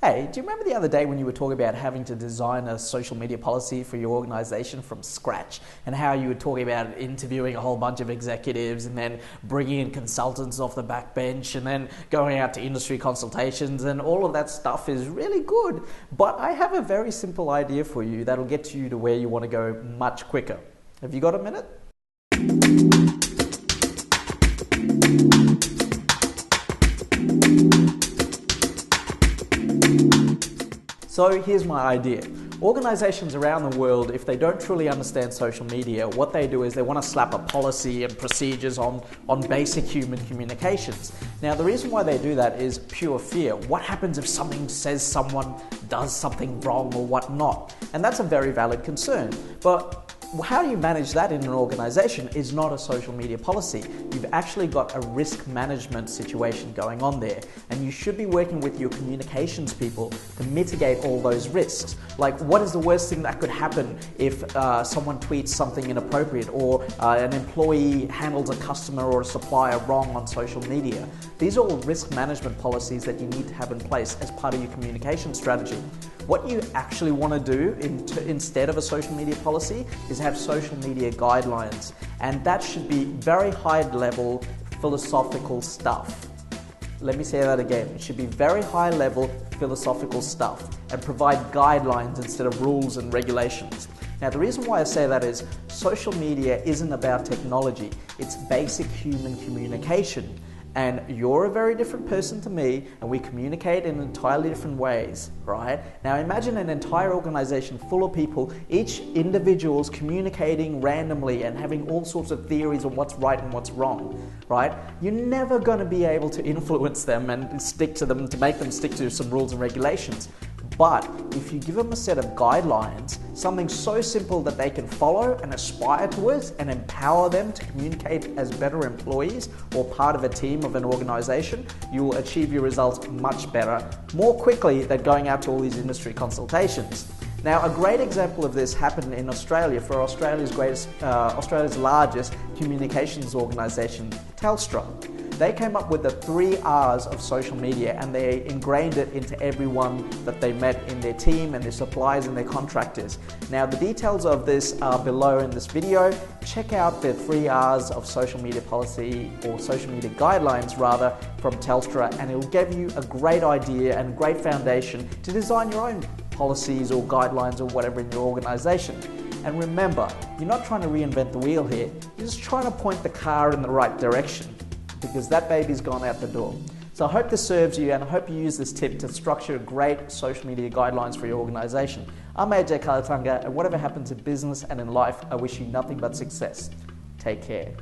Hey, do you remember the other day when you were talking about having to design a social media policy for your organization from scratch, and how you were talking about interviewing a whole bunch of executives and then bringing in consultants off the back bench and then going out to industry consultations, and all of that stuff is really good. But I have a very simple idea for you that'll get you to where you want to go much quicker. Have you got a minute? So here's my idea. Organizations around the world, if they don't truly understand social media, what they do is they want to slap a policy and procedures on basic human communications. Now, the reason why they do that is pure fear. What happens if someone says someone does something wrong or whatnot? And that's a very valid concern. But how do you manage that in an organization is not a social media policy. You've actually got a risk management situation going on there, and you should be working with your communications people to mitigate all those risks. Like, what is the worst thing that could happen if someone tweets something inappropriate, or an employee handles a customer or a supplier wrong on social media? These are all risk management policies that you need to have in place as part of your communication strategy. What you actually want to do instead of a social media policy is have social media guidelines, and that should be very high level philosophical stuff. Let me say that again. It should be very high level philosophical stuff and provide guidelines instead of rules and regulations. Now, the reason why I say that is social media isn't about technology, it's basic human communication. And you're a very different person to me, and we communicate in entirely different ways, right? Now imagine an entire organization full of people, each individual's communicating randomly and having all sorts of theories on what's right and what's wrong, right? You're never going to be able to influence them and stick to them, to make them stick to some rules and regulations. But if you give them a set of guidelines, something so simple that they can follow and aspire towards, and empower them to communicate as better employees or part of a team of an organization, you will achieve your results much better, more quickly than going out to all these industry consultations. Now, a great example of this happened in Australia for Australia's largest communications organisation, Telstra. They came up with the 3 R's of social media, and they ingrained it into everyone that they met in their team and their suppliers and their contractors. Now, the details of this are below in this video. Check out the 3 R's of social media policy, or social media guidelines rather, from Telstra, and it will give you a great idea and great foundation to design your own policies or guidelines or whatever in your organization. And remember, you're not trying to reinvent the wheel here, you're just trying to point the car in the right direction, because that baby's gone out the door. So I hope this serves you, and I hope you use this tip to structure great social media guidelines for your organization. I'm AJ Kulatunga, and whatever happens in business and in life, I wish you nothing but success. Take care.